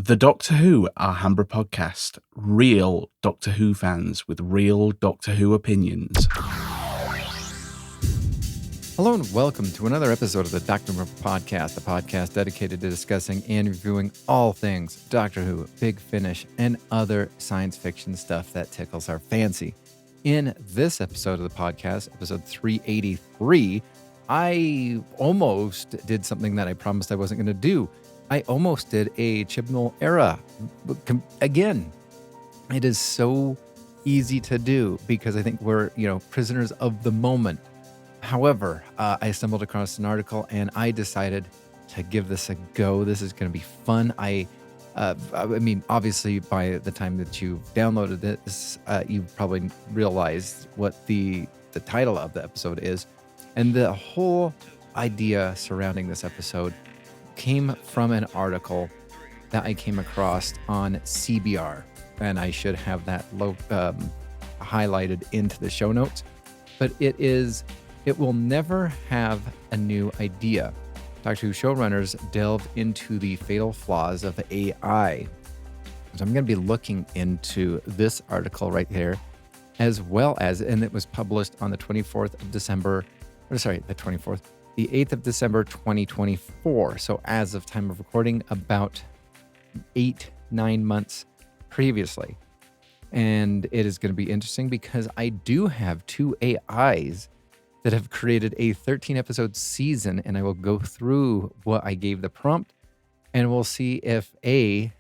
The Doctor Who Alhambra Podcast. Real Doctor Who fans with real Doctor Who opinions. Hello and welcome to another episode of the Doctor Who Podcast, a podcast dedicated to discussing and reviewing all things Doctor Who, Big Finish, and other science fiction stuff that tickles our fancy. In this episode of the podcast, episode 383, I almost did something that I promised I wasn't going to do. I almost did a Chibnall era. Again, it is so easy to do because I think we're, prisoners of the moment. However, I stumbled across an article and I decided to give this a go. This is going to be fun. I mean, obviously, by the time that you've downloaded this, you've probably realized what the title of the episode is. And the whole idea surrounding this episode came from an article that I came across on CBR. And I should have that highlighted into the show notes. But it will never have a new idea. Doctor Who showrunners delve into the fatal flaws of AI. So I'm going to be looking into this article right here, as well as, and it was published on the 8th of December, 2024. So as of time of recording, about 8-9 months previously. And it is going to be interesting because I do have two AIs that have created a 13-episode season, and I will go through what I gave the prompt, and we'll see if they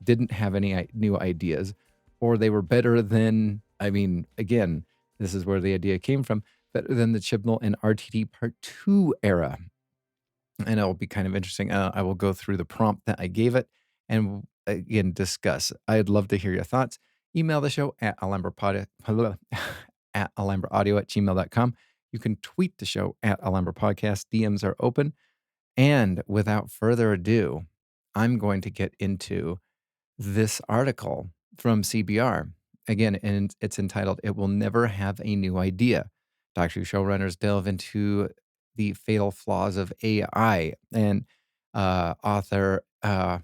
didn't have any new ideas, or they were better than, again, this is where the idea came from, better than the Chibnall and RTD Part 2 era. And it'll be kind of interesting. I will go through the prompt that I gave it, and again, discuss. I'd love to hear your thoughts. Email the show at alhambraaudio@gmail.com. You can tweet the show at Alhambra Podcast. DMs are open. And without further ado, I'm going to get into this article from CBR. Again, and it's entitled, "It Will Never Have a New Idea. Doctor Who showrunners delve into the fatal flaws of AI." And author John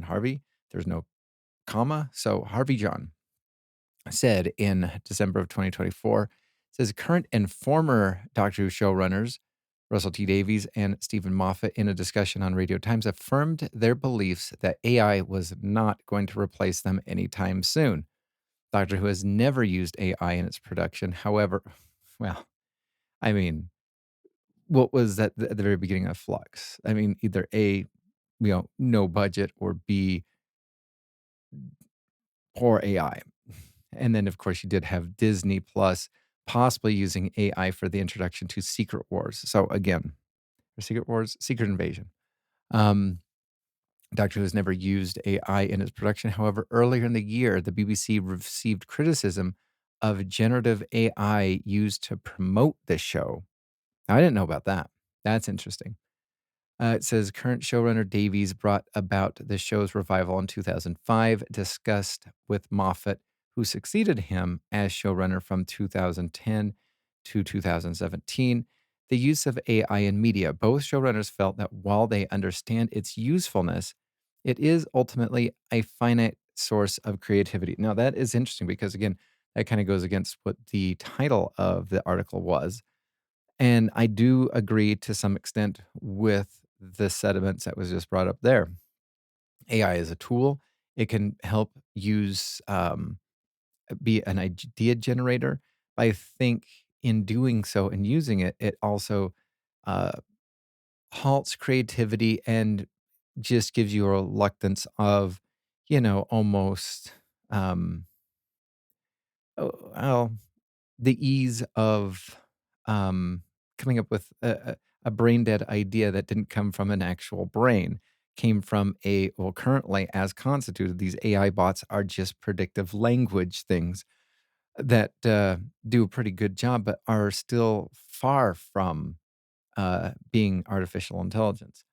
Harvey, there's no comma, so Harvey John said in December of 2024, says current and former Doctor Who showrunners Russell T Davies and Steven Moffat, in a discussion on Radio Times, affirmed their beliefs that AI was not going to replace them anytime soon. Doctor Who has never used AI in its production. However, what was that at the very beginning of Flux? Either A, no budget, or B, poor AI. And then, of course, you did have Disney Plus possibly using AI for the introduction to Secret Wars. So again, Secret Invasion. Doctor Who has never used AI in its production. However, earlier in the year, the BBC received criticism of generative AI used to promote the show. Now, I didn't know about that. That's interesting. It says current showrunner Davies brought about the show's revival in 2005, discussed with Moffat, who succeeded him as showrunner from 2010 to 2017, the use of AI in media. Both showrunners felt that while they understand its usefulness, it is ultimately a finite source of creativity. Now, that is interesting because, again, that kind of goes against what the title of the article was. And I do agree to some extent with the sentiments that was just brought up there. AI is a tool. It can help be an idea generator. But I think in doing so and using it, it also halts creativity and just gives you a reluctance of, almost, the ease of coming up with a brain dead idea that didn't come from an actual brain, came from currently as constituted, these AI bots are just predictive language things that do a pretty good job, but are still far from being artificial intelligence.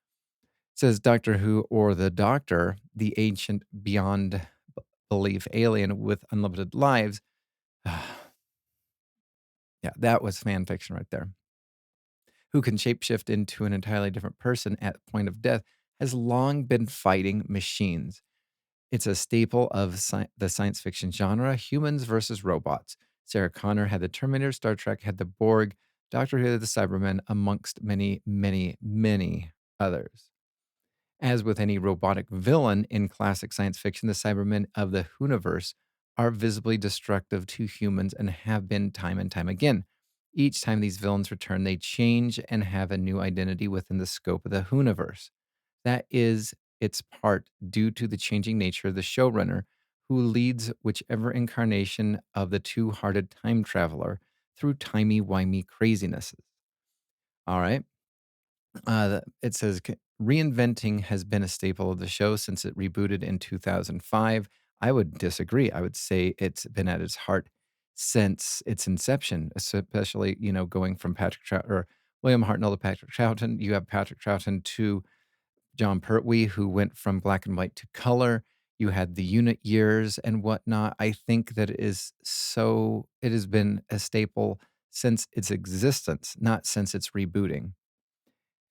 It says Doctor Who or the Doctor, the ancient beyond belief alien with unlimited lives. Yeah, that was fan fiction right there. Who can shapeshift into an entirely different person at point of death, has long been fighting machines. It's a staple of the science fiction genre, humans versus robots. Sarah Connor had the Terminator, Star Trek had the Borg, Doctor Who had the Cybermen, amongst many, many, many others. As with any robotic villain in classic science fiction, the Cybermen of the Whoniverse are visibly destructive to humans and have been time and time again. Each time these villains return, they change and have a new identity within the scope of the Whoniverse. That is its part due to the changing nature of the showrunner, who leads whichever incarnation of the two hearted time traveler through timey-wimey crazinesses. All right. It says reinventing has been a staple of the show since it rebooted in 2005. I would disagree. I would say it's been at its heart since its inception, especially, going from Patrick or William Hartnell to Patrick Troughton. You have Patrick Troughton to John Pertwee, who went from black and white to color. You had the unit years and whatnot. I think that it has been a staple since its existence, not since its rebooting.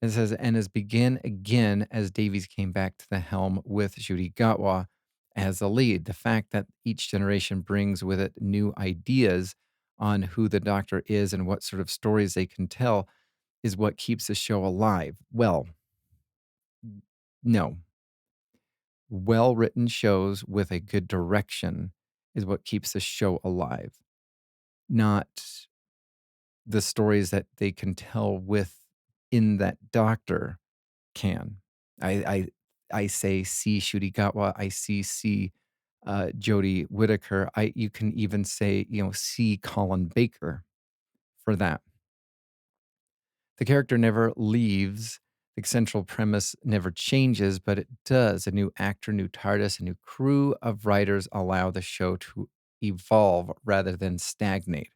It says, and has began again as Davies came back to the helm with Judy Gatwa as the lead. The fact that each generation brings with it new ideas on who the Doctor is and what sort of stories they can tell is what keeps the show alive. Well, no. Well written shows with a good direction is what keeps the show alive, not the stories that they can tell within that Doctor can. I I say see Shruti Gatwa, I see Jodie Whittaker. You can even say, see Colin Baker for that. The character never leaves. The central premise never changes, but it does. A new actor, new TARDIS, a new crew of writers allow the show to evolve rather than stagnate.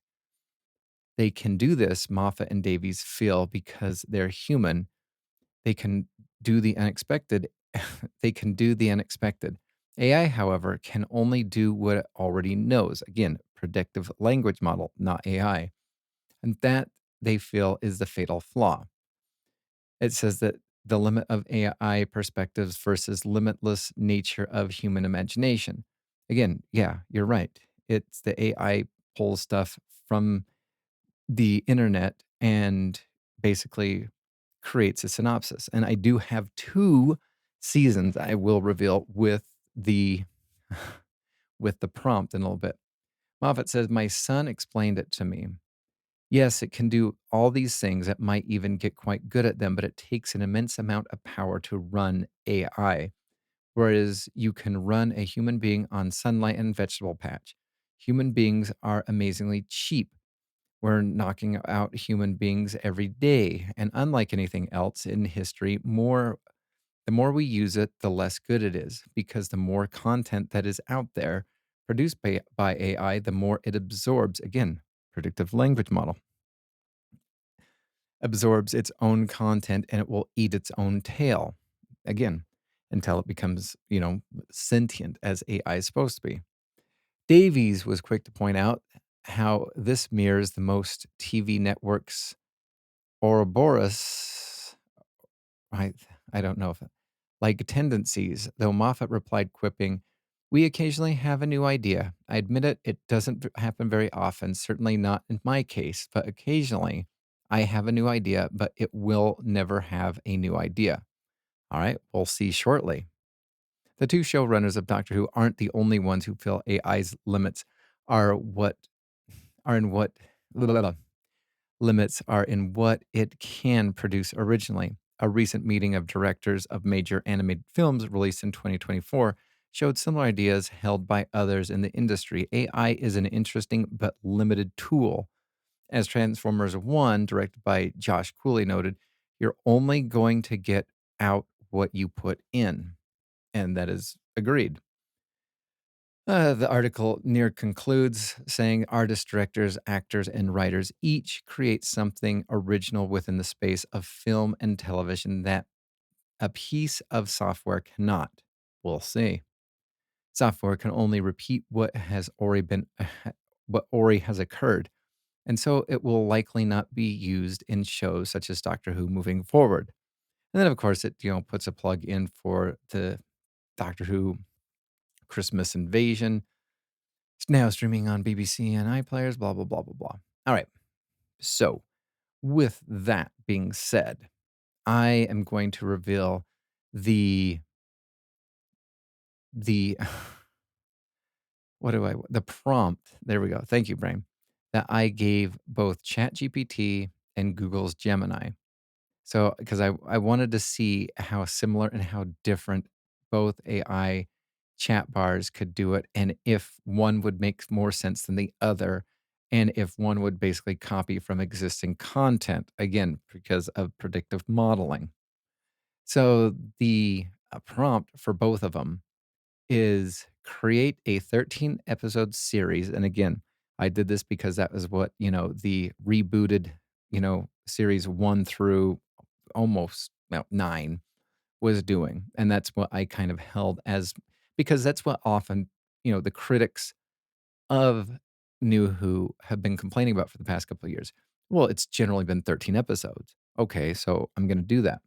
They can do this, Moffat and Davies feel, because they're human. They can do the unexpected. They can do the unexpected. AI, however, can only do what it already knows. Again, predictive language model, not AI. And that they feel is the fatal flaw. It says that the limit of AI perspectives versus limitless nature of human imagination. Again, yeah, you're right. It's the AI pulls stuff from the internet and basically creates a synopsis. And I do have 2 seasons I will reveal the with the prompt in a little bit. Moffat says, "My son explained it to me. Yes, it can do all these things. It might even get quite good at them, but it takes an immense amount of power to run AI. Whereas you can run a human being on sunlight and vegetable patch. Human beings are amazingly cheap. We're knocking out human beings every day. And unlike anything else in history, the more we use it, the less good it is, because the more content that is out there produced by AI, the more it absorbs. Again, predictive language model absorbs its own content and it will eat its own tail. Again, until it becomes, sentient as AI is supposed to be. Davies was quick to point out how this mirrors the most TV networks' Ouroboros, I I don't know if like tendencies, though Moffat replied, quipping, "We occasionally have a new idea. I admit it, it doesn't happen very often, certainly not in my case, but occasionally I have a new idea, but it will never have a new idea." All right, we'll see shortly. The 2 showrunners of Doctor Who aren't the only ones who feel AI's limits are what are in what limits are in what it can produce originally. A recent meeting of directors of major animated films released in 2024 showed similar ideas held by others in the industry. AI is an interesting but limited tool. As Transformers 1, directed by Josh Cooley, noted, you're only going to get out what you put in. And that is agreed. The article near concludes saying artists, directors, actors, and writers each create something original within the space of film and television that a piece of software cannot. We'll see. Software can only repeat what already has occurred, and so it will likely not be used in shows such as Doctor Who moving forward. And then, of course, it puts a plug in for the Doctor Who Christmas Invasion. It's now streaming on BBC and iPlayers, blah, blah, blah, blah, blah. All right. So, with that being said, I am going to reveal the the the prompt. There we go. Thank you, Brain. That I gave both ChatGPT and Google's Gemini. So, because I wanted to see how similar and how different both AI chat bars could do it, and if one would make more sense than the other, and if one would basically copy from existing content, again, because of predictive modeling. So, the prompt for both of them is create a 13 episode series. And again, I did this because that was what, the rebooted, series 1 through almost, well, 9 was doing. And that's what I kind of held as, because that's what often, the critics of New Who have been complaining about for the past couple of years. Well, it's generally been 13 episodes. Okay, so I'm going to do that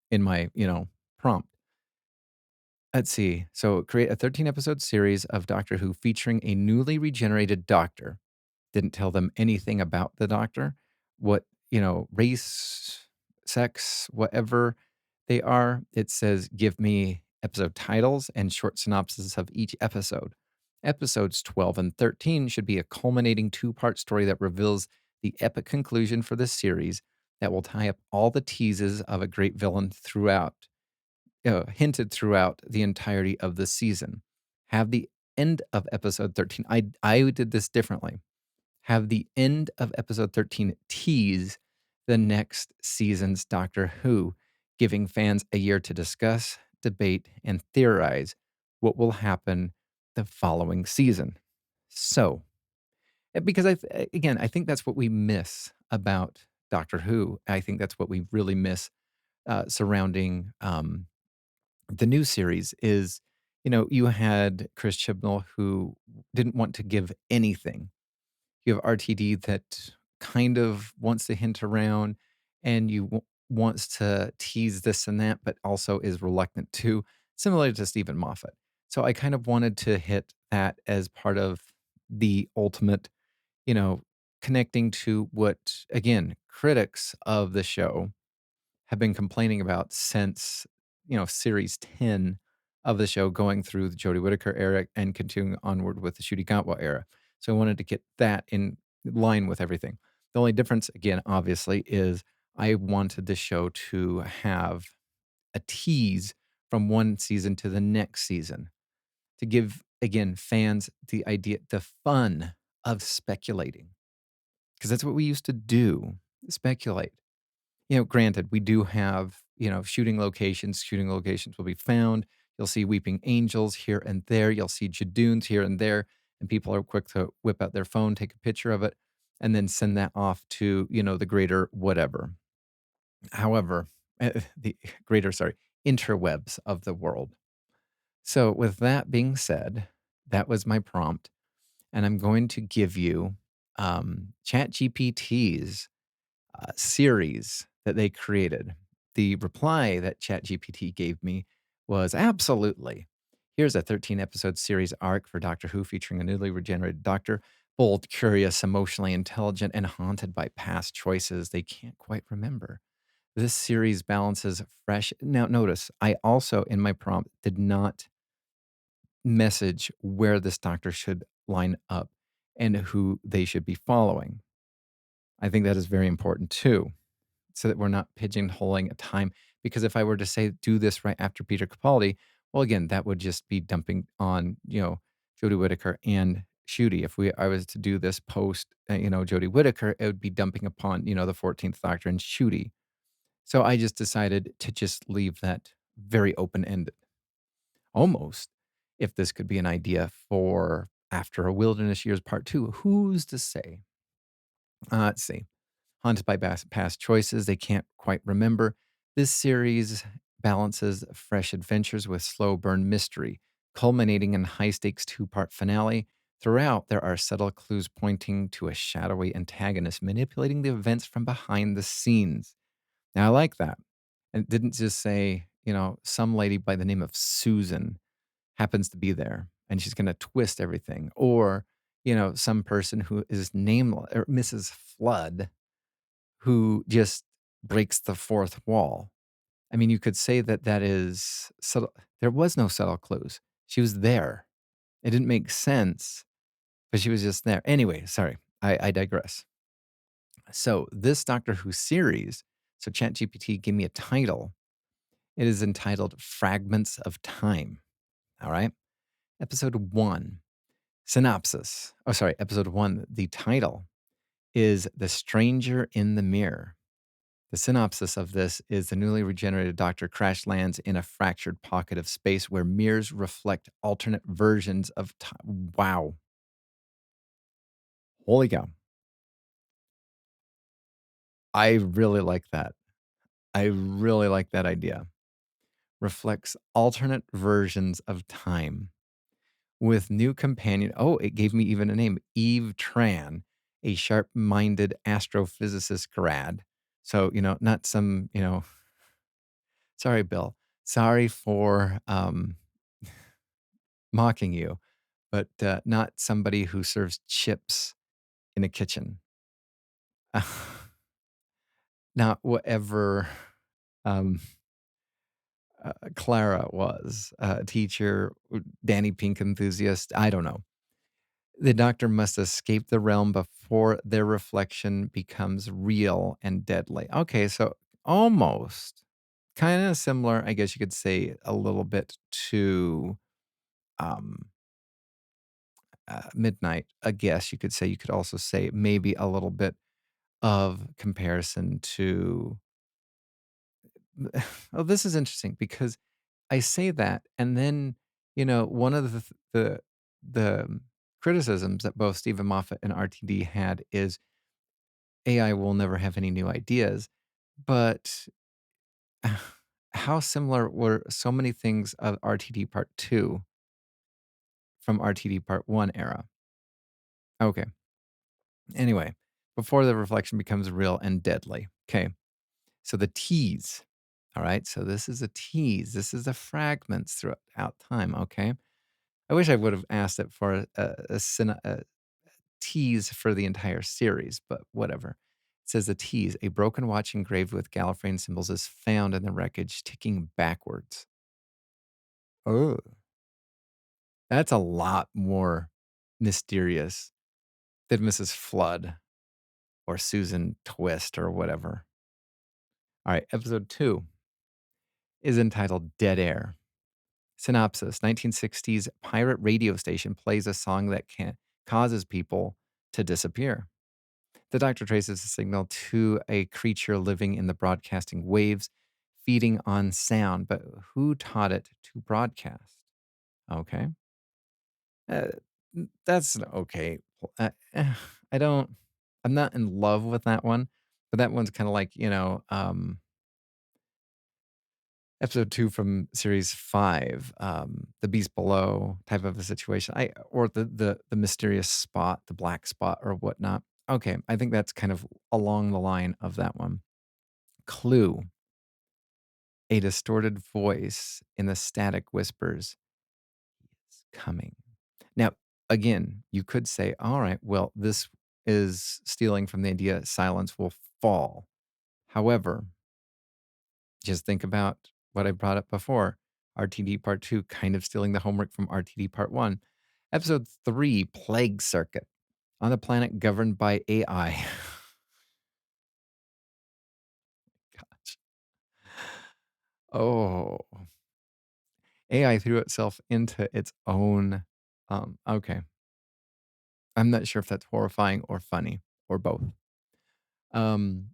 in my, prompt. Let's see. So create a 13 episode series of Doctor Who featuring a newly regenerated doctor. Didn't tell them anything about the doctor, what, race, sex, whatever they are. It says, give me episode titles and short synopses of each episode. Episodes 12 and 13 should be a culminating 2-part story that reveals the epic conclusion for the series that will tie up all the teases of a great villain throughout hinted throughout the entirety of the season. Have the end of episode 13. I did this differently. Have the end of episode 13 tease the next season's Doctor Who, giving fans a year to discuss, debate, and theorize what will happen the following season. So, because again, I think that's what we miss about Doctor Who. I think that's what we really miss surrounding the new series is, you had Chris Chibnall who didn't want to give anything. You have RTD that kind of wants to hint around and wants to tease this and that, but also is reluctant to, similar to Steven Moffat. So I kind of wanted to hit that as part of the ultimate, you know, connecting to what, again, critics of the show have been complaining about since, series 10 of the show, going through the Jodie Whittaker era and continuing onward with the Ncuti Gatwa era. So I wanted to get that in line with everything. The only difference, again, obviously, is I wanted the show to have a tease from one season to the next season to give, again, fans the idea, the fun of speculating, because that's what we used to do, speculate. Granted, we do have, shooting locations. Shooting locations will be found. You'll see weeping angels here and there. You'll see Jadoons here and there. And people are quick to whip out their phone, take a picture of it, and then send that off to, the greater whatever. However, the greater, sorry, interwebs of the world. So, with that being said, that was my prompt. And I'm going to give you ChatGPT's series that they created. The reply that ChatGPT gave me was absolutely. Here's a 13 episode series arc for Doctor Who featuring a newly regenerated doctor, bold, curious, emotionally intelligent, and haunted by past choices they can't quite remember. This series balances fresh. Now, notice, I also in my prompt did not message where this doctor should line up and who they should be following. I think that is very important too, so that we're not pigeonholing a time. Because if I were to say, do this right after Peter Capaldi, well, again, that would just be dumping on, Jodie Whittaker and Ncuti. If I was to do this post, Jodie Whittaker, it would be dumping upon, the 14th Doctor and Ncuti. So I just decided to just leave that very open ended. Almost, if this could be an idea for After a Wilderness Years Part 2, who's to say? Let's see. Haunted by past choices they can't quite remember. This series balances fresh adventures with slow burn mystery, culminating in high stakes 2-part finale. Throughout, there are subtle clues pointing to a shadowy antagonist manipulating the events from behind the scenes. Now, I like that. And it didn't just say, some lady by the name of Susan happens to be there and she's going to twist everything. Or, some person who is nameless or Mrs. Flood who just breaks the fourth wall. I mean, you could say that that is subtle. There was no subtle clues. She was there. It didn't make sense, but she was just there. Anyway, sorry, I digress. So this Doctor Who series, so ChatGPT gave me a title. It is entitled Fragments of Time. All right. Episode 1, synopsis. Oh, sorry, episode 1, the title is The Stranger in the Mirror. The synopsis of this is the newly regenerated Doctor crash lands in a fractured pocket of space where mirrors reflect alternate versions of time. Wow. Holy cow. I really like that. I really like that idea. Reflects alternate versions of time with new companion. Oh, it gave me even a name, Eve Tran, a sharp minded astrophysicist grad. So, not some, sorry, Bill. Sorry for mocking you, but not somebody who serves chips in a kitchen. Not whatever um, Clara was, a teacher, Danny Pink enthusiast. I don't know. The doctor must escape the realm before their reflection becomes real and deadly. Okay, so almost kind of similar, I guess you could say, a little bit to um, Midnight. I guess you could say, you could also say maybe a little bit of comparison to. Oh, this is interesting because I say that, and then one of the criticisms that both Steven Moffat and RTD had is AI will never have any new ideas, but how similar were so many things of RTD Part 2 from RTD Part 1 era? Okay. Anyway, before the reflection becomes real and deadly. Okay. So the tease. All right. So this is a tease. This is the fragments throughout time. Okay. I wish I would have asked it for a tease for the entire series, but whatever. It says a tease, a broken watch engraved with Gallifreyan symbols is found in the wreckage, ticking backwards. Oh, that's a lot more mysterious than Mrs. Flood or Susan Twist or whatever. All right, episode 2 is entitled Dead Air. Synopsis: 1960s pirate radio station plays a song that causes people to disappear. The doctor traces the signal to a creature living in the broadcasting waves, feeding on sound. But who taught it to broadcast? Okay. Uh, that's okay. I don't, I'm not in love with that one, but that one's kind of like, episode 2 from series 5, the beast below type of a situation. Or the mysterious spot, the black spot or whatnot. Okay, I think that's kind of along the line of that one. Clue: a distorted voice in the static whispers, "It's coming." Now, again, you could say, all right, well, this is stealing from the idea silence will fall. However, just think about what I brought up before. RTD Part 2 kind of stealing the homework from RTD Part 1. Episode 3, Plague Circuit. On a planet governed by AI. Gosh. Oh, AI threw itself into its own. Okay. I'm not sure if that's horrifying or funny or both. Um,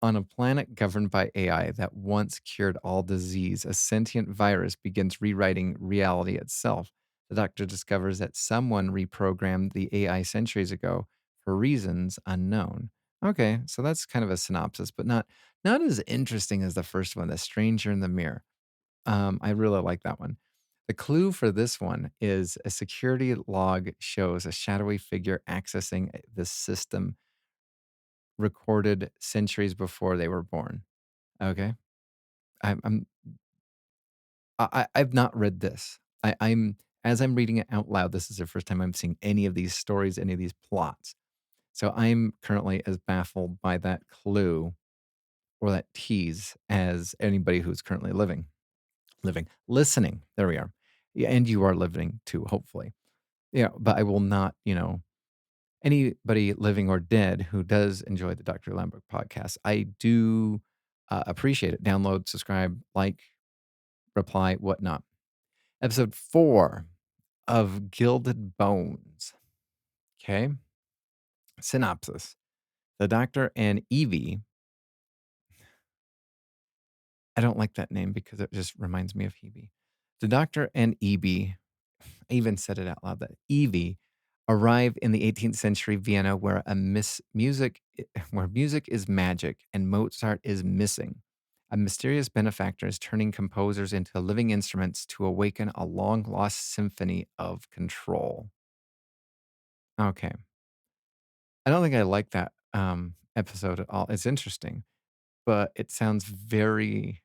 on a planet governed by AI that once cured all disease, a sentient virus begins rewriting reality itself. The doctor discovers that someone reprogrammed the AI centuries ago for reasons unknown. Okay, so that's kind of a synopsis, but not as interesting as the first one, The Stranger in the Mirror. I really like that one. The clue for this one is a security log shows a shadowy figure accessing the system recorded centuries before they were born. Okay. I'm I've not read this. I'm as I'm reading it out loud, this is the first time I'm seeing any of these stories, any of these plots. So I'm currently as baffled by that clue or that tease as anybody who's currently listening. There we are. Yeah, and you are living too, hopefully. Yeah, but I will not, anybody living or dead who does enjoy the Dr. Alhambra podcast, I do appreciate it. Download, subscribe, like, reply, whatnot. Episode 4 of Gilded Bones. Okay. Synopsis. The doctor and Evie. I don't like that name because it just reminds me of Hebe. The doctor and Evie, I even said it out loud that Evie arrive in the 18th century Vienna where where music is magic and Mozart is missing. A mysterious benefactor is turning composers into living instruments to awaken a long lost symphony of control. Okay. I don't think I like that episode at all. It's interesting, but it sounds very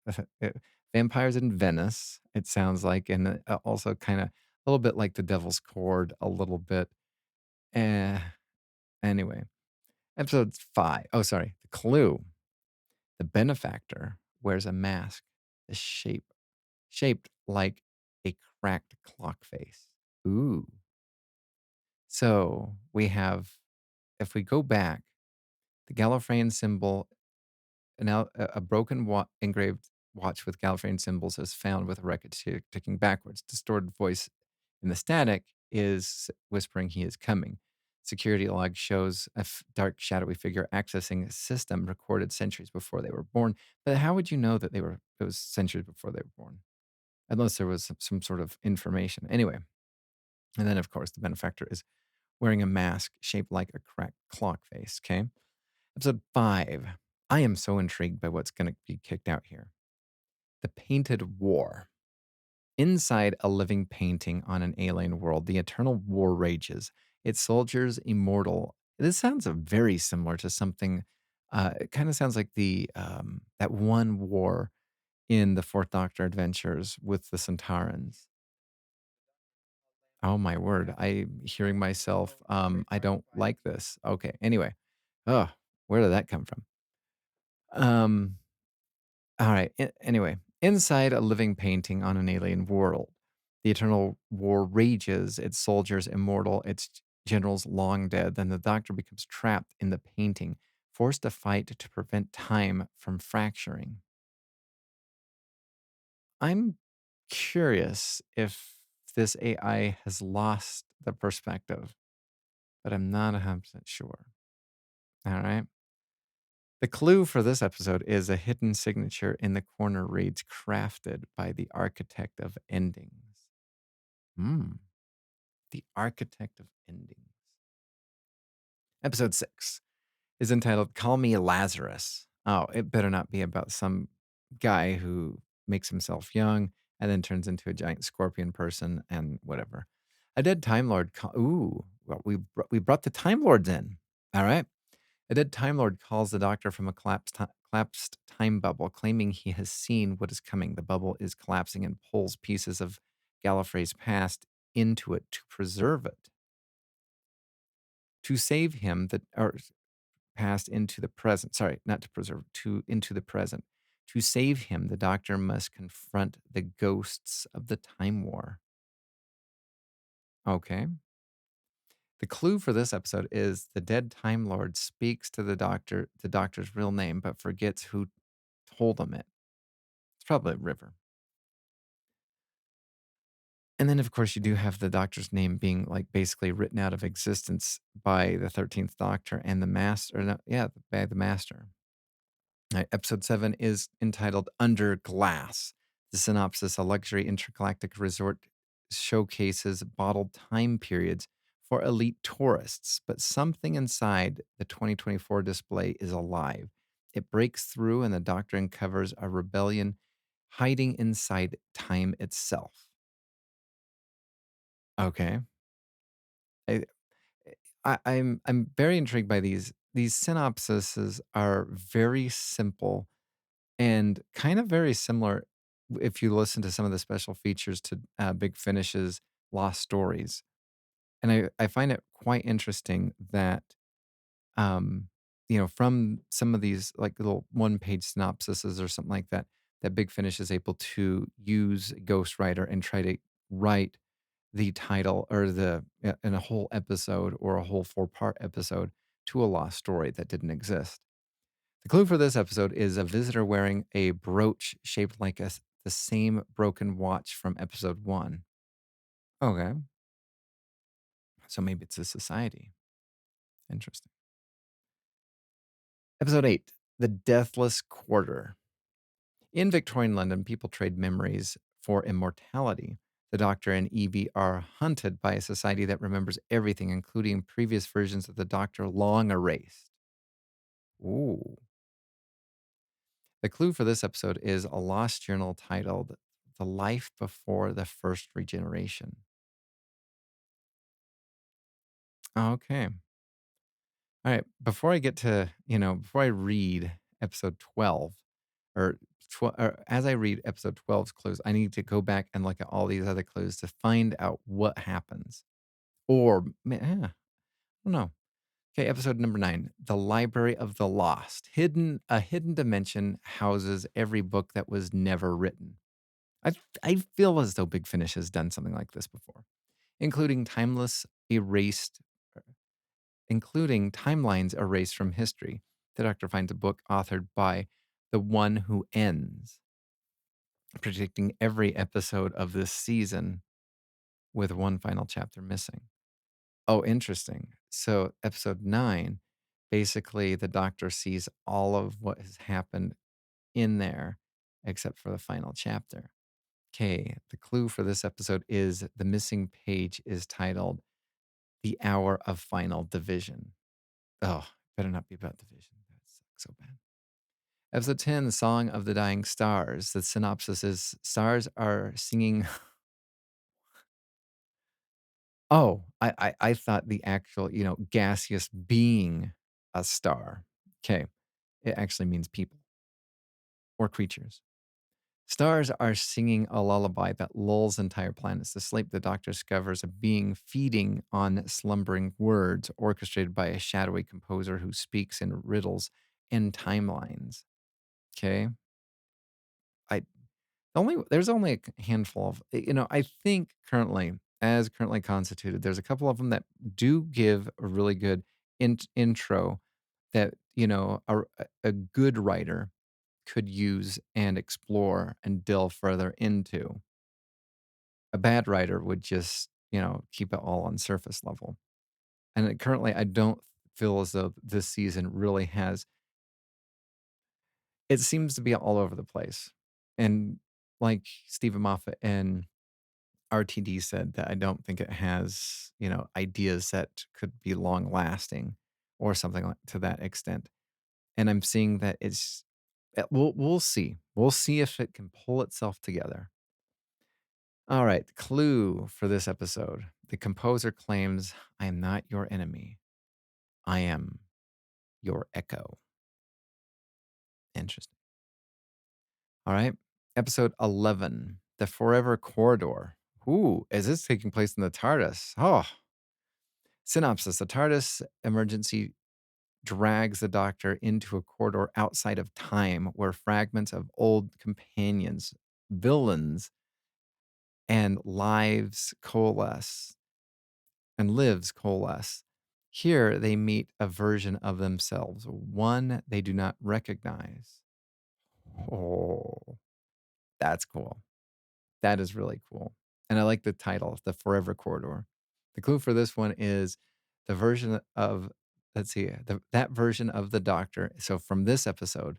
uh, vampires in Venice. It sounds like, and also kind of a little bit like the Devil's Chord, a little bit. Eh, anyway, episode 5. Oh, sorry. The clue. The benefactor wears a mask, the shaped like a cracked clock face. Ooh. So we have, if we go back, the Gallifreyan symbol, a broken engraved watch with Gallifreyan symbols is found with a record ticking backwards. Distorted voice in the static is whispering he is coming. Security log shows a dark, shadowy figure accessing a system recorded centuries before they were born. But how would you know that it was centuries before they were born? Unless there was some sort of information. Anyway, and then of course the benefactor is wearing a mask shaped like a cracked clock face. Okay. Episode 5. I am so intrigued by what's going to be kicked out here. The Painted War. Inside a living painting on an alien world, the eternal war rages. Its soldiers immortal. This sounds very similar to something. It kind of sounds like the that one war in the Fourth Doctor Adventures with the Centaurans. Oh my word! I'm hearing myself. I don't like this. Okay. Anyway, oh, where did that come from? Um, All right. Anyway, inside a living painting on an alien world, the eternal war rages, its soldiers immortal, its generals long dead. Then the doctor becomes trapped in the painting, forced to fight to prevent time from fracturing. I'm curious if this AI has lost the perspective, but I'm not 100% sure. All right. The clue for this episode is a hidden signature in the corner reads crafted by the architect of endings. Hmm. The architect of endings. Episode 6 is entitled Call Me Lazarus. Oh, it better not be about some guy who makes himself young and then turns into a giant scorpion person and whatever. A dead Time Lord. Ooh, well, we brought the Time Lords in. All right. A dead Time Lord calls the doctor from a collapsed time bubble, claiming he has seen what is coming. The bubble is collapsing and pulls pieces of Gallifrey's past into it to preserve it. To save him, or past into the present. Sorry, not to preserve, to into the present. To save him, the doctor must confront the ghosts of the Time War. Okay. The clue for this episode is the dead Time Lord speaks to the doctor's real name, but forgets who told him it. It's probably River. And then, of course, you do have the doctor's name being like basically written out of existence by the 13th Doctor and the Master. No, yeah, by the Master. All right, episode 7 is entitled Under Glass. The synopsis: a luxury intergalactic resort showcases bottled time periods for elite tourists, but something inside the 2024 display is alive. It breaks through, and the doctor uncovers a rebellion hiding inside time itself. Okay. I, I'm very intrigued by these. These synopsises are very simple and kind of very similar if you listen to some of the special features to Big Finish's Lost Stories. And I find it quite interesting that, um, from some of these like little one-page synopsises or something like that, that Big Finish is able to use a ghostwriter and try to write the title or in a whole episode or a whole four-part episode to a lost story that didn't exist. The clue for this episode is a visitor wearing a brooch shaped like the same broken watch from episode one. Okay, so maybe it's a society. Interesting. Episode 8, The Deathless Quarter. In Victorian London, people trade memories for immortality. The Doctor and Evie are hunted by a society that remembers everything, including previous versions of the Doctor long erased. Ooh. The clue for this episode is a lost journal titled The Life Before the First Regeneration. Okay. All right. Before I get to, before I read episode 12, or as I read episode twelve's clues, I need to go back and look at all these other clues to find out what happens. Or, I don't know. Okay, episode number 9, The Library of the Lost. A hidden dimension houses every book that was never written. I feel as though Big Finish has done something like this before, including erased, er, including timelines erased from history. The Doctor finds a book authored by the one who ends, predicting every episode of this season with one final chapter missing. Oh, interesting. So, episode 9, basically, the Doctor sees all of what has happened in there except for the final chapter. Okay, the clue for this episode is the missing page is titled The Hour of Final Division. Oh, better not be about division. That sucks so bad. Episode 10, The Song of the Dying Stars. The synopsis is stars are singing. Oh, I thought the actual, gaseous being a star. Okay, it actually means people or creatures. Stars are singing a lullaby that lulls entire planets to sleep. The Doctor discovers a being feeding on slumbering words, orchestrated by a shadowy composer who speaks in riddles and timelines. Okay, I there's only a handful of I think currently constituted. There's a couple of them that do give a really good intro that a good writer could use and explore and delve further into. A bad writer would just, keep it all on surface level. And currently, I don't feel as though this season really has. It seems to be all over the place. And like Steven Moffat and RTD said, that I don't think it has, ideas that could be long lasting or something like to that extent. And I'm seeing that we'll see. We'll see if it can pull itself together. All right, clue for this episode. The composer claims, I am not your enemy. I am your echo. Interesting. All right, episode 11, The Forever Corridor. Ooh, is this taking place in the TARDIS? Oh, synopsis. The TARDIS emergency drags the Doctor into a corridor outside of time where fragments of old companions, villains, and lives coalesce. Here they meet a version of themselves, one they do not recognize. Oh, that's cool. That is really cool. And I like the title, The Forever Corridor. The clue for this one is the version of, let's see, that version of the Doctor. So from this episode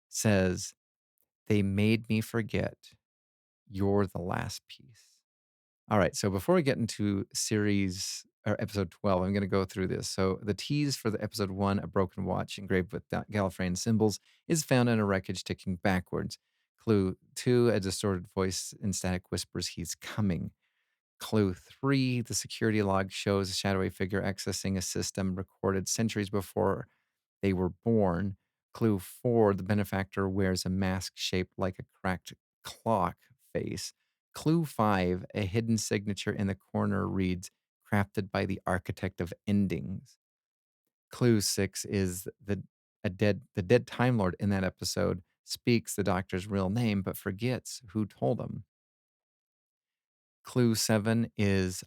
says, they made me forget you're the last piece. All right. So before we get into series or episode 12, I'm going to go through this. So the tease for the episode 1, A Broken Watch engraved with Gallifreyan symbols, is found in a wreckage ticking backwards. Clue 2, a distorted voice in static whispers, he's coming. Clue 3, the security log shows a shadowy figure accessing a system recorded centuries before they were born. Clue 4, the benefactor wears a mask shaped like a cracked clock face. Clue 5, a hidden signature in the corner reads, crafted by the architect of endings. Clue 6 is the dead Time Lord in that episode speaks the doctor's real name but forgets who told him. Clue 7 is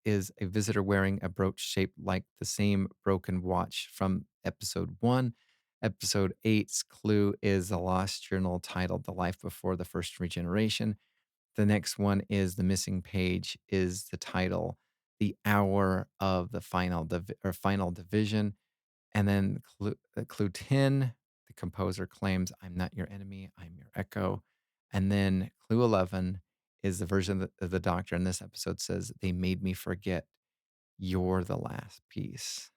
is a visitor wearing a brooch shaped like the same broken watch from episode 1. Episode 8's clue is a lost journal titled The Life Before the First Regeneration. The next one is the missing page is the title The Hour of the Final Division. And then clue 10, the composer claims, I'm not your enemy, I'm your echo. And then clue 11 is the version of the doctor in this episode says, they made me forget you're the last piece.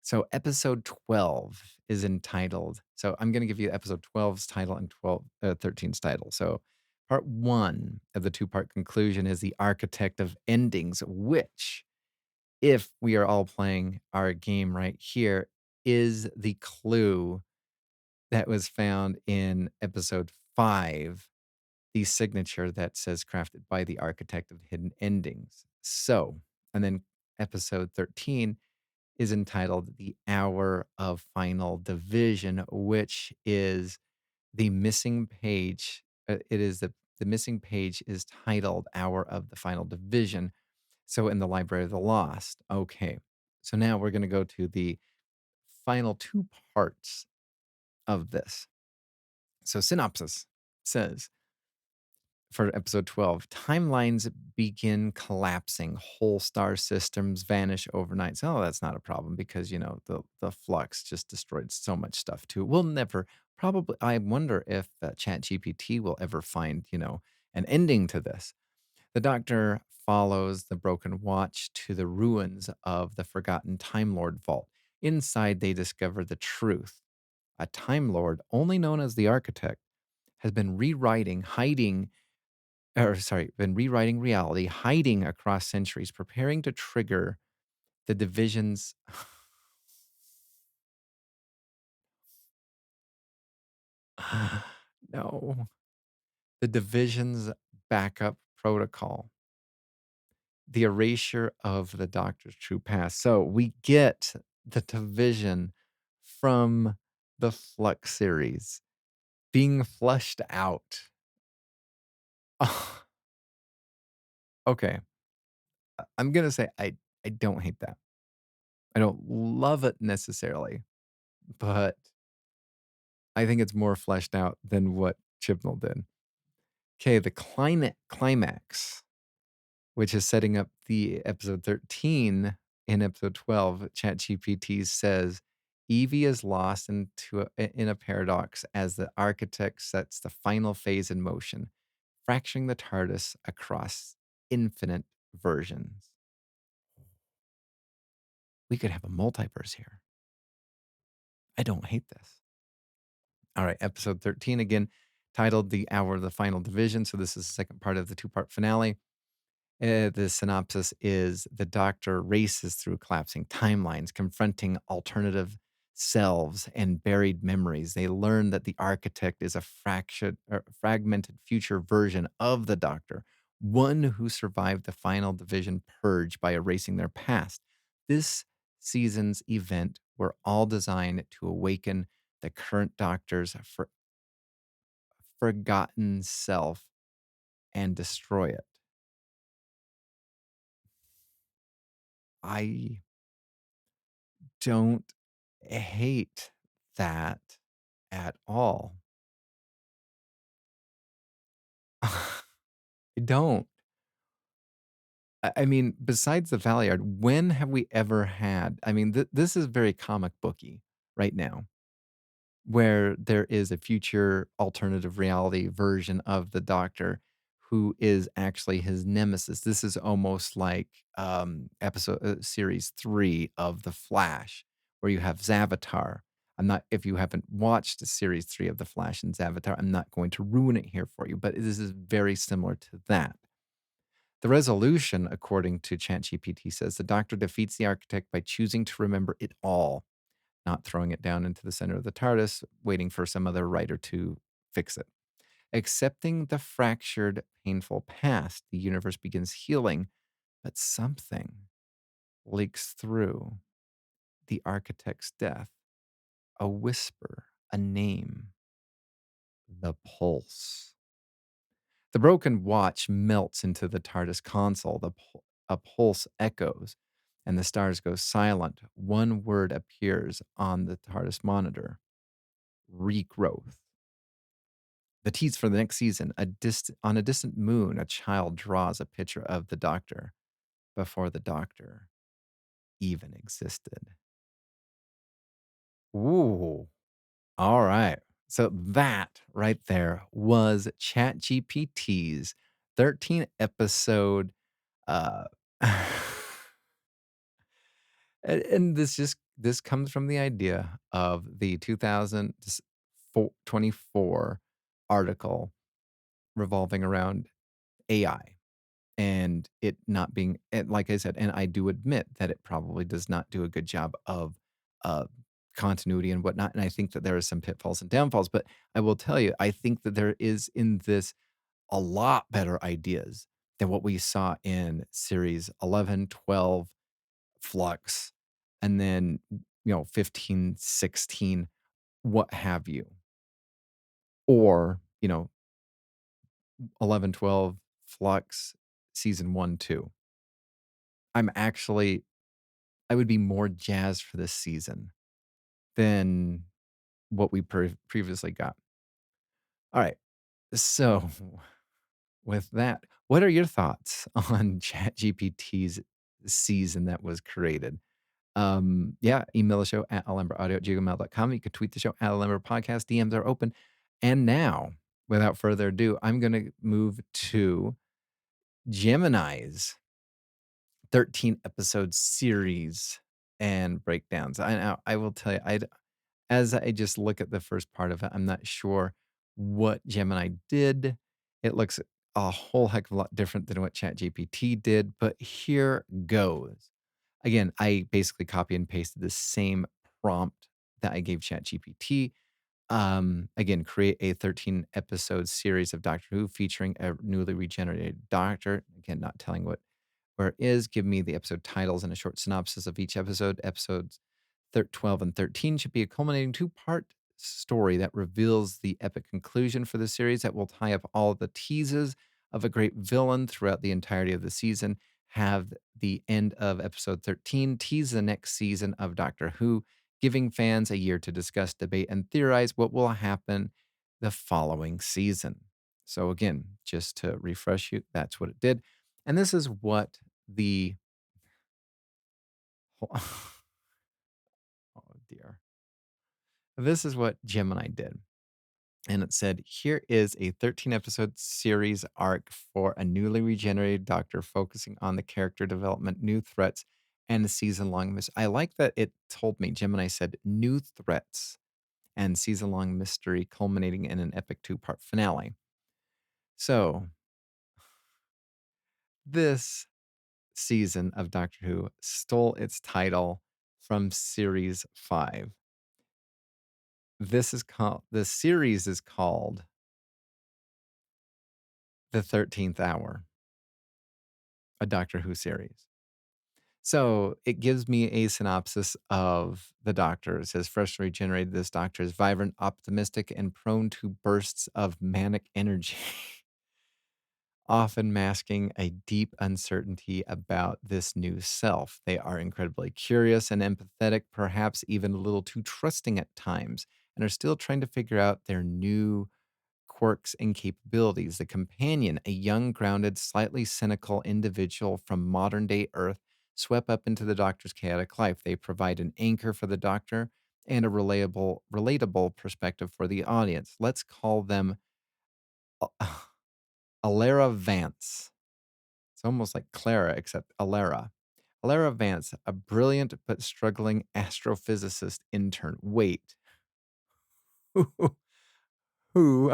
So episode 12 is entitled, so I'm going to give you episode 12's title and 13's title. So part 1 of the two-part conclusion is the architect of endings, which, if we are all playing our game right here, is the clue that was found in episode 5, the signature that says crafted by the architect of hidden endings. So, and then episode 13 is entitled The Hour of Final Division, which is the missing page. The missing page is titled Hour of the Final Division. So in the Library of the Lost. Okay. So now we're going to go to the final two parts of this. So Synopsis says for episode 12, timelines begin collapsing, whole star systems vanish overnight. So that's not a problem because the flux just destroyed so much stuff too. We'll never probably. I wonder if ChatGPT will ever find an ending to this. The Doctor follows the broken watch to the ruins of the forgotten Time Lord vault. Inside, they discover the truth. A Time Lord, only known as the Architect, has been been rewriting reality, hiding across centuries, preparing to trigger the division's. No, the division's backup protocol, the erasure of the Doctor's true past. So we get the division from the Flux series being flushed out. Okay. I'm going to say I don't hate that. I don't love it necessarily, but I think it's more fleshed out than what Chibnall did. Okay, the climax, which is setting up the episode 13 in episode 12, ChatGPT says Evie is lost in a paradox as the architect sets the final phase in motion, fracturing the TARDIS across infinite versions. We could have a multiverse here. I don't hate this. All right, episode 13 again, titled The Hour of the Final Division. So this is the second part of the two-part finale. The synopsis is the Doctor races through collapsing timelines, confronting alternative selves and buried memories. They learn that the architect is a fragmented future version of the Doctor, one who survived the final division purge by erasing their past. This season's event were all designed to awaken the current Doctor's forgotten self and destroy it. I don't hate that at all. I don't. I mean, besides the Valiard, when have we ever had? I mean, this is very comic booky right now, where there is a future alternative reality version of the Doctor who is actually his nemesis. This is almost like episode series 3 of The Flash, where you have Zavatar. I'm not, if you haven't watched series 3 of The Flash and Zavatar, I'm not going to ruin it here for you, but this is very similar to that. The resolution, according to ChatGPT, says the Doctor defeats the architect by choosing to remember it all, not throwing it down into the center of the TARDIS, waiting for some other writer to fix it. Accepting the fractured, painful past, the universe begins healing, but something leaks through: the architect's death, a whisper, a name, the pulse. The broken watch melts into the TARDIS console. A pulse echoes, and the stars go silent. One word appears on the TARDIS monitor: regrowth. The tease for the next season: on a distant moon, a child draws a picture of the Doctor before the Doctor even existed. Ooh. All right. So that right there was ChatGPT's 13 episode uh and this comes from the idea of the 2024 article revolving around AI and it not being, and like I said, and I do admit that it probably does not do a good job of uh, continuity and whatnot. And I think that there are some pitfalls and downfalls. But I will tell you, I think that there is in this a lot better ideas than what we saw in series 11, 12, Flux, and then 15, 16, what have you, or 11, 12, Flux, season 1, 2. I'm actually I would be more jazzed for this season than what we previously got. All right. So, with that, what are your thoughts on ChatGPT's season that was created? Yeah, email the show at alhambraaudio@gmail.com. You can tweet the show at Alhambra Podcast. DMs are open. And now, without further ado, I'm going to move to Gemini's 13 episode series and breakdowns. I will tell you, as I just look at the first part of it, I'm not sure what Gemini did. It looks a whole heck of a lot different than what ChatGPT did, but here goes. Again, I basically copy and pasted the same prompt that I gave ChatGPT. Again, create a 13 episode series of Doctor Who featuring a newly regenerated doctor. Again, not telling what where it is. Give me the episode titles and a short synopsis of each episode. Episodes 12 and 13 should be a culminating two-part story that reveals the epic conclusion for the series that will tie up all the teases of a great villain throughout the entirety of the season. Have the end of episode 13 tease the next season of Doctor Who, giving fans a year to discuss, debate, and theorize what will happen the following season. So, again, just to refresh you, that's what it did. And this is what the oh dear. This is what Gemini did. And it said, here is a 13 episode series arc for a newly regenerated doctor focusing on the character development, new threats, and a season long mystery. I like that it told me, Gemini said, new threats and season long mystery culminating in an epic two-part finale. So, this season of Doctor Who stole its title from series 5. The series is called The 13th Hour, a Doctor Who series. So it gives me a synopsis of the Doctor. It says, freshly regenerated, this Doctor is vibrant, optimistic, and prone to bursts of manic energy, often masking a deep uncertainty about this new self. They are incredibly curious and empathetic, perhaps even a little too trusting at times, and are still trying to figure out their new quirks and capabilities. The companion, a young, grounded, slightly cynical individual from modern day Earth, swept up into the Doctor's chaotic life. They provide an anchor for the Doctor and a relatable perspective for the audience. Let's call them Alara Vance. It's almost like Clara, except Alara. Alara Vance, a brilliant but struggling astrophysicist intern. Wait, who?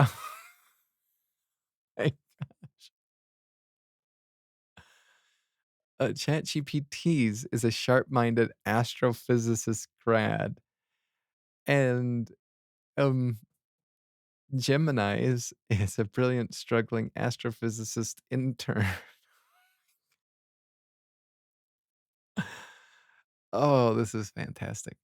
ChatGPT's is a sharp-minded astrophysicist grad And um, Gemini is a brilliant, struggling astrophysicist intern. Oh, this is fantastic.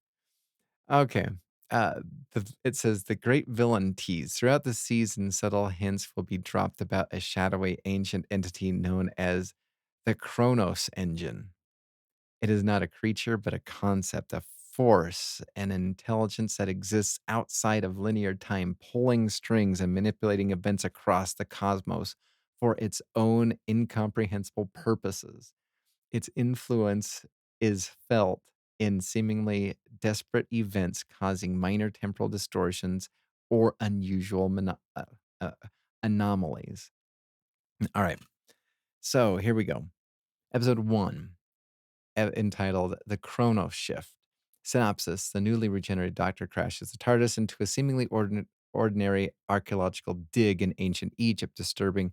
Okay. It says the great villain tease. Throughout the season, subtle hints will be dropped about a shadowy ancient entity known as the Chronos engine. It is not a creature, but a concept, a force, an intelligence that exists outside of linear time, pulling strings and manipulating events across the cosmos for its own incomprehensible purposes. Its influence is felt in seemingly desperate events causing minor temporal distortions or unusual uh, anomalies. All right, so here we go. Episode 1 entitled The Chronos Shift. Synopsis: the newly regenerated Doctor crashes the TARDIS into a seemingly ordinary archaeological dig in ancient Egypt, disturbing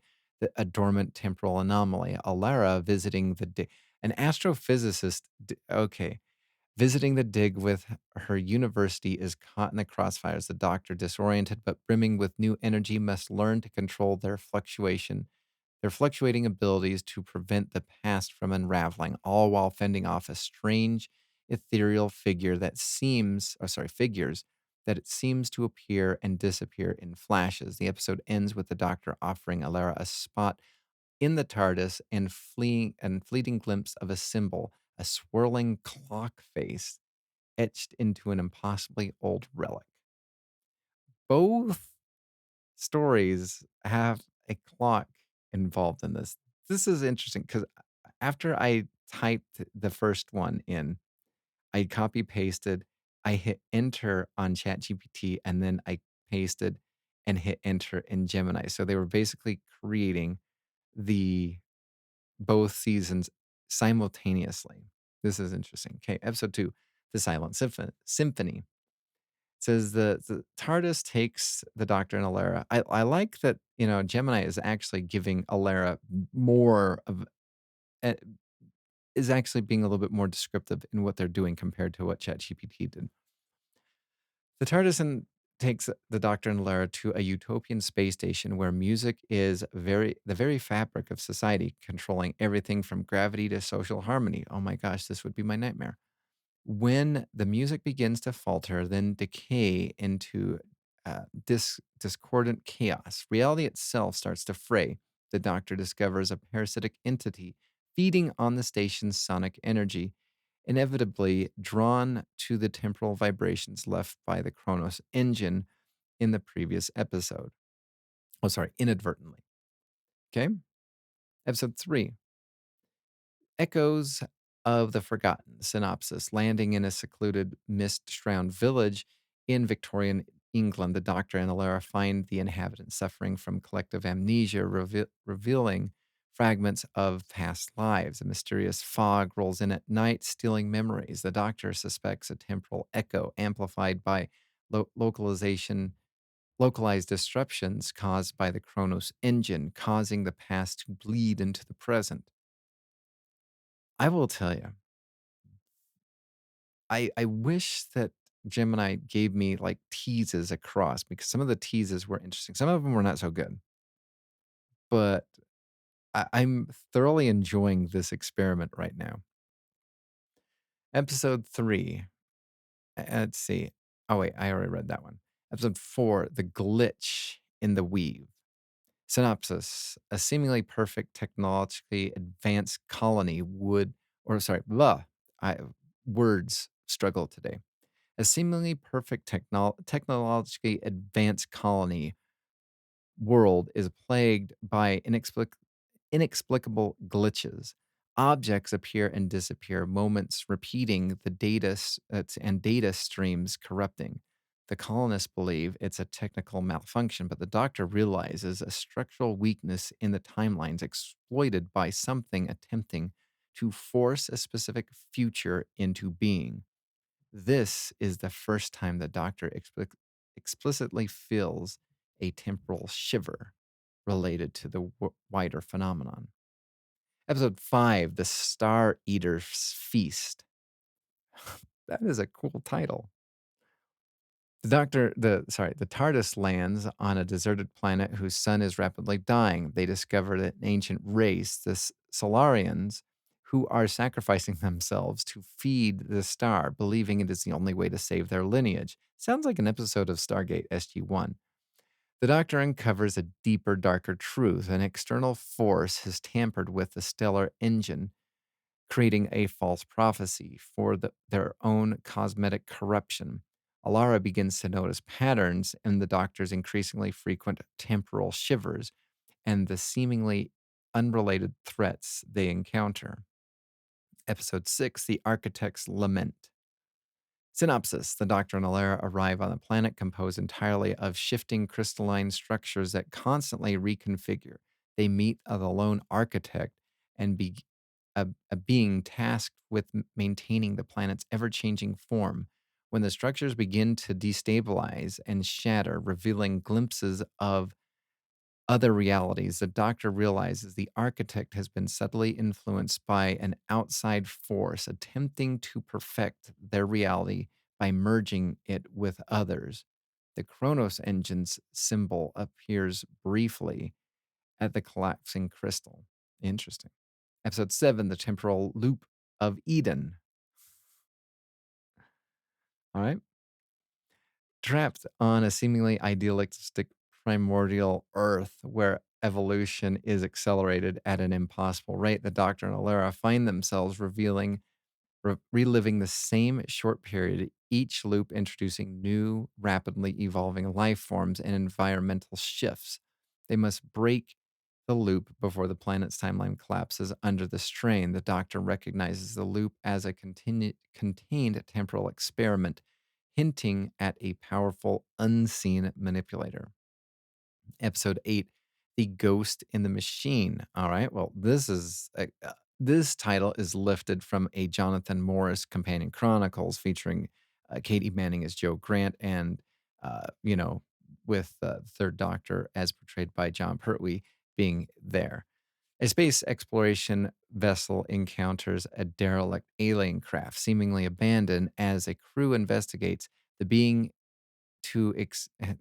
a dormant temporal anomaly. Alara visiting the dig. An astrophysicist, okay, visiting the dig with her university is caught in the crossfires. The Doctor, disoriented but brimming with new energy, must learn to control their fluctuating abilities to prevent the past from unraveling, all while fending off a strange, ethereal figures that it seems to appear and disappear in flashes. The episode ends with the Doctor offering Alara a spot in the TARDIS and fleeting glimpse of a symbol, a swirling clock face etched into an impossibly old relic. Both stories have a clock involved in this. This is interesting because after I typed the first one in, I copy pasted, I hit enter on ChatGPT, and then I pasted and hit enter in Gemini. So they were basically creating the both seasons simultaneously. This is interesting. Okay, episode 2, The Silent Symphony. It says the TARDIS takes the Doctor and Alara. I like that, Gemini is actually giving Alara more of eh, is actually being a little bit more descriptive in what they're doing compared to what ChatGPT did. The TARDIS takes the Doctor and Alara to a utopian space station where music is the very fabric of society, controlling everything from gravity to social harmony. Oh my gosh, this would be my nightmare. When the music begins to falter, then decay into discordant chaos, reality itself starts to fray. The Doctor discovers a parasitic entity feeding on the station's sonic energy, inevitably drawn to the temporal vibrations left by the Chronos engine in the previous episode. Oh, sorry, inadvertently. Okay. Episode 3. Echoes of the Forgotten. Synopsis: landing in a secluded, mist-shrouded village in Victorian England, the Doctor and Alara find the inhabitants suffering from collective amnesia, revealing fragments of past lives. A mysterious fog rolls in at night, stealing memories. The Doctor suspects a temporal echo amplified by localized disruptions caused by the Chronos engine, causing the past to bleed into the present. I will tell you, I wish that Gemini gave me like teases across because some of the teases were interesting. Some of them were not so good, but I'm thoroughly enjoying this experiment right now. Episode 3. Let's see. Oh, wait, I already read that one. Episode 4, The Glitch in the Weave. Synopsis: a seemingly perfect technologically advanced colony words struggle today. A seemingly perfect technologically advanced colony world is plagued by inexplicable glitches. Objects appear and disappear, moments repeating and data streams corrupting. The colonists believe it's a technical malfunction, but the Doctor realizes a structural weakness in the timelines exploited by something attempting to force a specific future into being. This is the first time the Doctor explicitly feels a temporal shiver related to the wider phenomenon. Episode 5, The Star Eater's Feast. That is a cool title. The TARDIS lands on a deserted planet whose sun is rapidly dying. They discover an ancient race, the Solarians, who are sacrificing themselves to feed the star, believing it is the only way to save their lineage. Sounds like an episode of Stargate SG-1. The Doctor uncovers a deeper, darker truth. An external force has tampered with the stellar engine, creating a false prophecy for their own cosmetic corruption. Alara begins to notice patterns in the Doctor's increasingly frequent temporal shivers and the seemingly unrelated threats they encounter. Episode 6, The Architect's Lament. Synopsis: The Doctor and Alara arrive on a planet composed entirely of shifting crystalline structures that constantly reconfigure. They meet the lone architect and a being tasked with maintaining the planet's ever changing form. When the structures begin to destabilize and shatter, revealing glimpses of other realities, the Doctor realizes the architect has been subtly influenced by an outside force attempting to perfect their reality by merging it with others. The Chronos engine's symbol appears briefly at the collapsing crystal. Interesting. Episode 7, The Temporal Loop of Eden. All right. Trapped on a seemingly idealistic primordial Earth where evolution is accelerated at an impossible rate, the Doctor and Alara find themselves reliving the same short period, each loop introducing new, rapidly evolving life forms and environmental shifts. They must break the loop before the planet's timeline collapses under the strain. The Doctor recognizes the loop as a contained temporal experiment, hinting at a powerful, unseen manipulator. Episode 8, The Ghost in the Machine. All right, well, this title is lifted from a Jonathan Morris companion chronicles featuring Katie Manning as Joe Grant and, with the third Doctor as portrayed by John Pertwee being there. A space exploration vessel encounters a derelict alien craft, seemingly abandoned. As a crew investigates, the being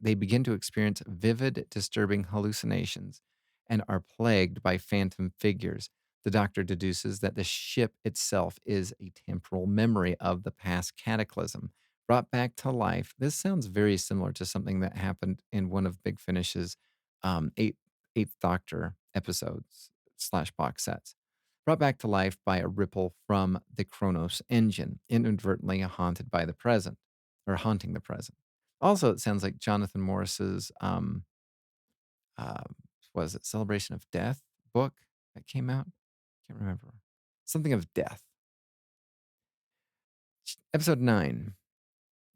they begin to experience vivid, disturbing hallucinations and are plagued by phantom figures. The Doctor deduces that the ship itself is a temporal memory of the past cataclysm, brought back to life. This sounds very similar to something that happened in one of Big Finish's Eighth Doctor episodes slash box sets. Brought back to life by a ripple from the Chronos engine, inadvertently haunted by the present, or haunting the present. Also, it sounds like Jonathan Morris's uh, was it Celebration of Death book that came out? Can't remember. Something of death. Episode 9,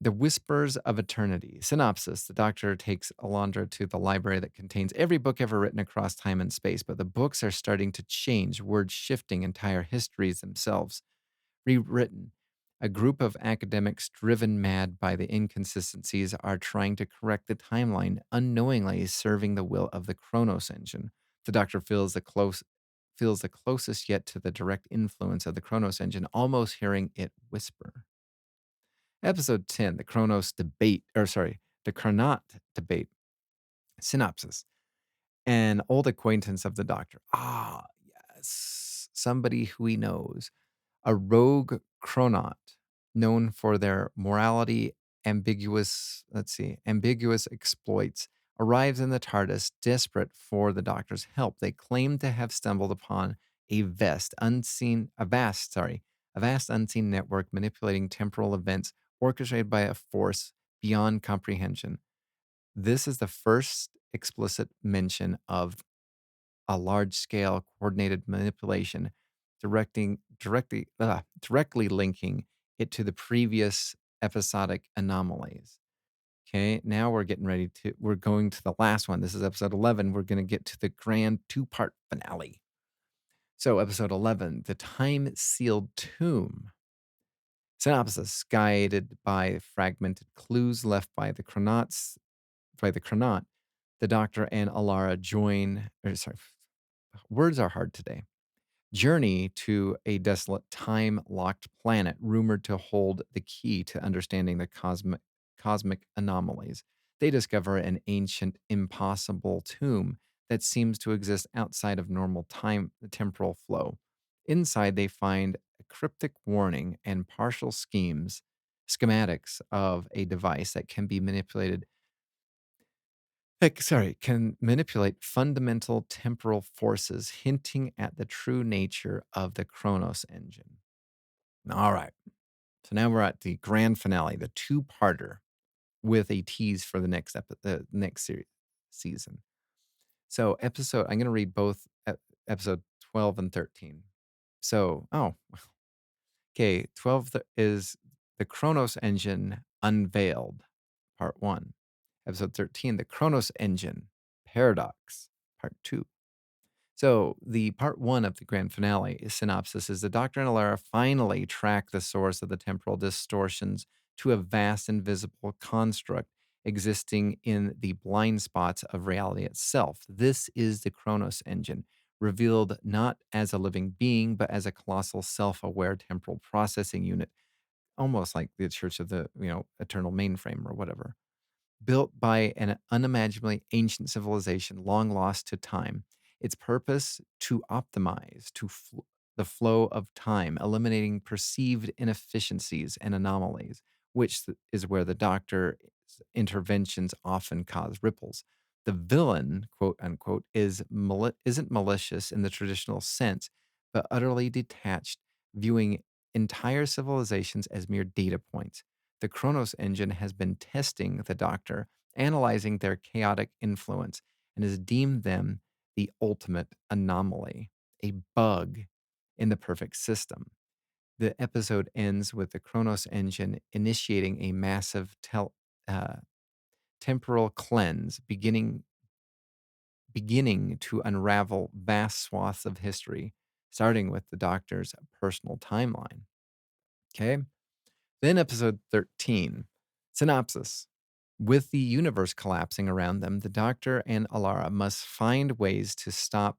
The Whispers of Eternity. Synopsis: The Doctor takes Alondra to the library that contains every book ever written across time and space, but the books are starting to change, words shifting entire histories themselves. Rewritten. A group of academics driven mad by the inconsistencies are trying to correct the timeline, unknowingly serving the will of the Chronos engine. The Doctor feels the closest yet to the direct influence of the Chronos engine, almost hearing it whisper. Episode 10, The Chronot Debate. Synopsis: An old acquaintance of the Doctor. Ah, yes. Somebody who he knows. A rogue chronaut known for their morality ambiguous exploits arrives in the TARDIS desperate for the Doctor's help. They claim to have stumbled upon a vast unseen network manipulating temporal events orchestrated by a force beyond comprehension. This is the first explicit mention of a large-scale coordinated manipulation directly linking it to the previous episodic anomalies. Okay, now we're going to the last one. This is episode 11. We're going to get to the grand two-part finale. So, episode 11, The Time-Sealed Tomb. Synopsis: Guided by fragmented clues left by the Chronaut, the Doctor and Alara words are hard today. Journey to a desolate, time locked planet rumored to hold the key to understanding the cosmic anomalies. They discover an ancient, impossible tomb that seems to exist outside of normal time temporal flow. Inside, they find a cryptic warning and partial schematics of a device that can be manipulated. Can manipulate fundamental temporal forces, hinting at the true nature of the Chronos engine. All right. So now we're at the grand finale, the two-parter, with a tease for the the next season. So I'm going to read both episode 12 and 13. So, okay, 12 is the Chronos engine unveiled, part 1. Episode 13, the Chronos engine paradox, part 2. So, the part 1 of the grand finale synopsis is the Doctor and Alara finally track the source of the temporal distortions to a vast invisible construct existing in the blind spots of reality itself. This is the Chronos engine, revealed not as a living being, but as a colossal self-aware temporal processing unit, almost like the Church of the, eternal mainframe or whatever, built by an unimaginably ancient civilization long lost to time. Its purpose to optimize the flow of time, eliminating perceived inefficiencies and anomalies, which is where the Doctor's interventions often cause ripples. The villain, quote unquote, isn't malicious in the traditional sense, but utterly detached, viewing entire civilizations as mere data points. The Chronos engine has been testing the Doctor, analyzing their chaotic influence, and has deemed them the ultimate anomaly, a bug in the perfect system. The episode ends with the Chronos engine initiating a massive uh, temporal cleanse, beginning to unravel vast swaths of history, starting with the Doctor's personal timeline. Okay? Then episode 13, synopsis. With the universe collapsing around them, the Doctor and Alara must find a way to stop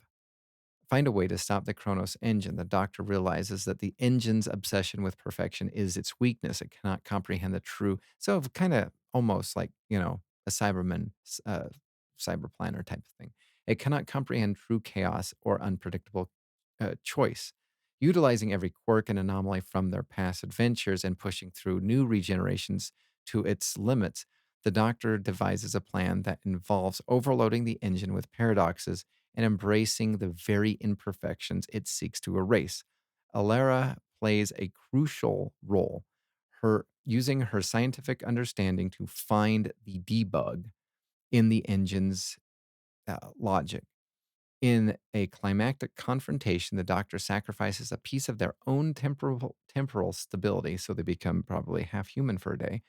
the Chronos engine. The Doctor realizes that the engine's obsession with perfection is its weakness. It cannot comprehend the true. So kind of almost like, a Cyberman, cyber planner type of thing. It cannot comprehend true chaos or unpredictable choice. Utilizing every quirk and anomaly from their past adventures and pushing through new regenerations to its limits, the Doctor devises a plan that involves overloading the engine with paradoxes and embracing the very imperfections it seeks to erase. Alara plays a crucial role, her using her scientific understanding to find the debug in the engine's logic. In a climactic confrontation, the Doctor sacrifices a piece of their own temporal stability, so they become probably half human for a day,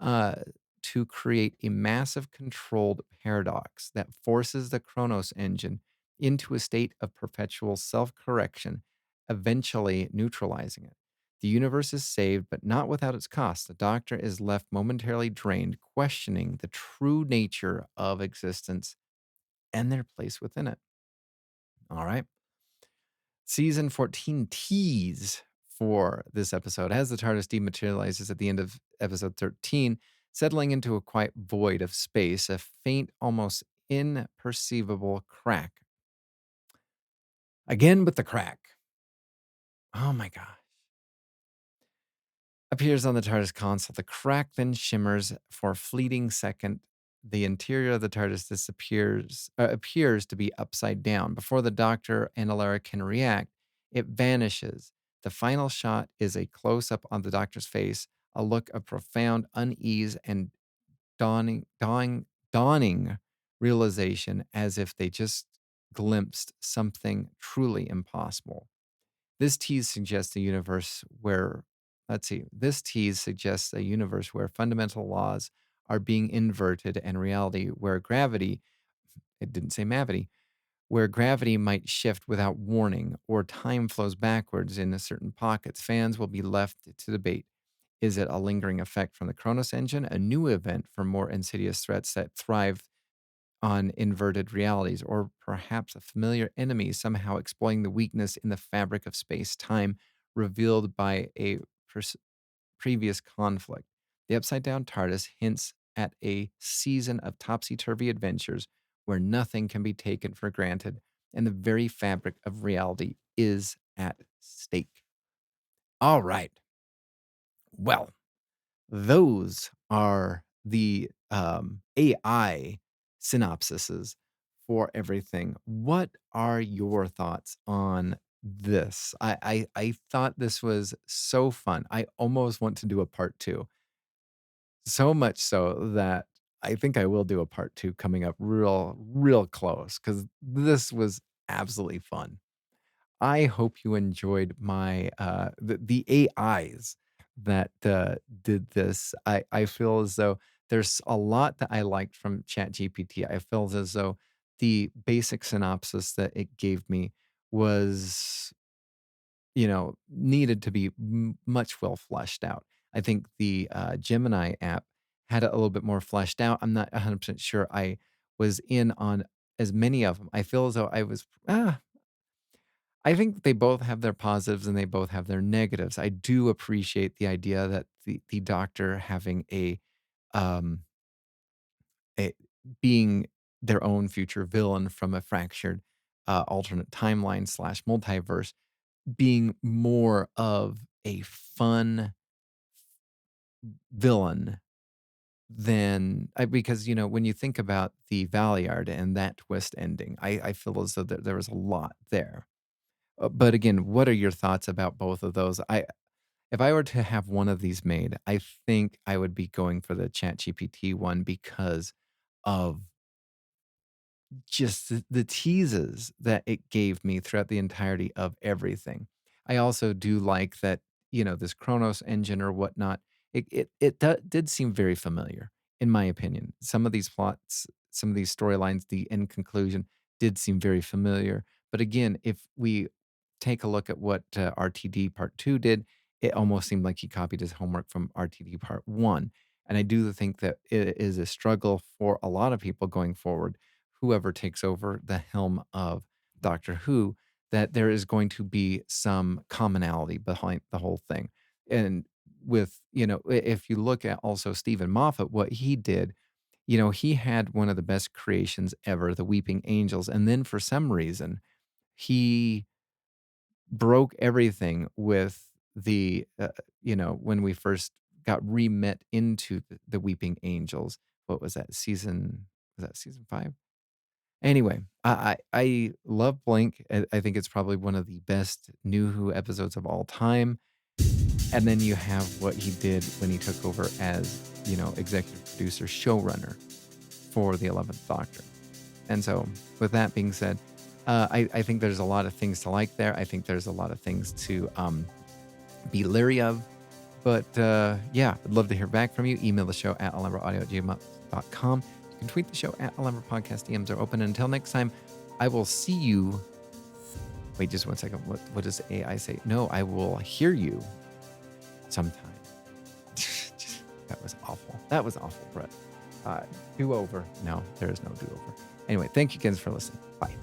uh, to create a massive controlled paradox that forces the Chronos engine into a state of perpetual self correction, eventually neutralizing it. The universe is saved, but not without its cost. The Doctor is left momentarily drained, questioning the true nature of existence and their place within it. All right. Season 14 tease for this episode as the TARDIS dematerializes at the end of episode 13, settling into a quiet void of space, a faint, almost imperceivable crack. Again with the crack. Oh my gosh. Appears on the TARDIS console. The crack then shimmers for a fleeting second. The interior of the TARDIS appears to be upside down. Before the Doctor and Alara can react, it vanishes. The final shot is a close up on the Doctor's face, a look of profound unease and dawning realization, as if they just glimpsed something truly impossible. This tease suggests a universe where, this tease suggests a universe where fundamental laws are being inverted and reality where gravity, it didn't say mavity, where gravity might shift without warning or time flows backwards in certain pockets. Fans will be left to debate. Is it a lingering effect from the Chronos engine, a new event for more insidious threats that thrive on inverted realities, or perhaps a familiar enemy somehow exploiting the weakness in the fabric of space time revealed by a previous conflict? The upside-down TARDIS hints at a season of topsy-turvy adventures where nothing can be taken for granted and the very fabric of reality is at stake. All right. Well, those are the AI synopsises for everything. What are your thoughts on this? I thought this was so fun. I almost want to do a part two. So much so that I think I will do a part two coming up real close because this was absolutely fun. I hope you enjoyed my the AIs that did this. I feel as though there's a lot that I liked from ChatGPT. I felt as though the basic synopsis that it gave me was, needed to be much well fleshed out. I think the Gemini app had it a little bit more fleshed out. I'm not 100% sure I was in on as many of them. I feel as though I think they both have their positives and they both have their negatives. I do appreciate the idea that the doctor having um a being their own future villain from a fractured alternate timeline slash multiverse being more of a fun villain than because when you think about the Valiard and that twist ending, I feel as though there was a lot there. But again, what are your thoughts about both of those? If I were to have one of these made, I think I would be going for the ChatGPT one because of just the teases that it gave me throughout the entirety of everything. I also do like that, this Chronos engine or whatnot, did seem very familiar, in my opinion. Some of these plots, some of these storylines, the end conclusion did seem very familiar. But again, if we take a look at what RTD Part 2 did, it almost seemed like he copied his homework from RTD Part 1. And I do think that it is a struggle for a lot of people going forward, whoever takes over the helm of Doctor Who, that there is going to be some commonality behind the whole thing. And with, if you look at also Steven Moffat, what he did, he had one of the best creations ever, the Weeping Angels. And then for some reason, he broke everything with when we first got re-met into the Weeping Angels. What was that season? Was that season 5? Anyway, I love Blink. I think it's probably one of the best New Who episodes of all time. And then you have what he did when he took over as, executive producer, showrunner for the 11th Doctor. And so with that being said, I think there's a lot of things to like there. I think there's a lot of things to be leery of. But yeah, I'd love to hear back from you. Email the show at alhambraaudio@gmail.com. You can tweet the show at Alhambra Podcast. DMs are open. Until next time, I will see you. Wait just one second. What does AI say? No, I will hear you sometime. That was awful. That was awful, Brett. Do-over. No, there is no do-over. Anyway, thank you again for listening. Bye.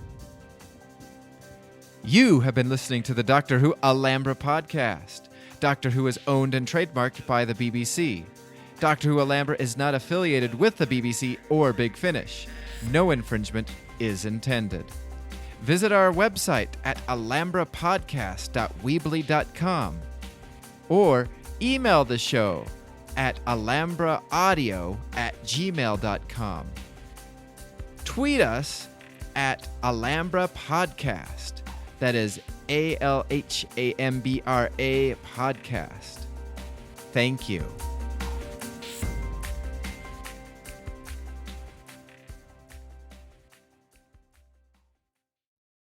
You have been listening to the Doctor Who Alhambra Podcast. Doctor Who is owned and trademarked by the BBC. Doctor Who Alhambra is not affiliated with the BBC or Big Finish. No infringement is intended. Visit our website at alhambrapodcast.weebly.com or email the show at alhambraaudio@gmail.com. Tweet us at Alhambra Podcast. That is ALHAMBRA Podcast. Thank you.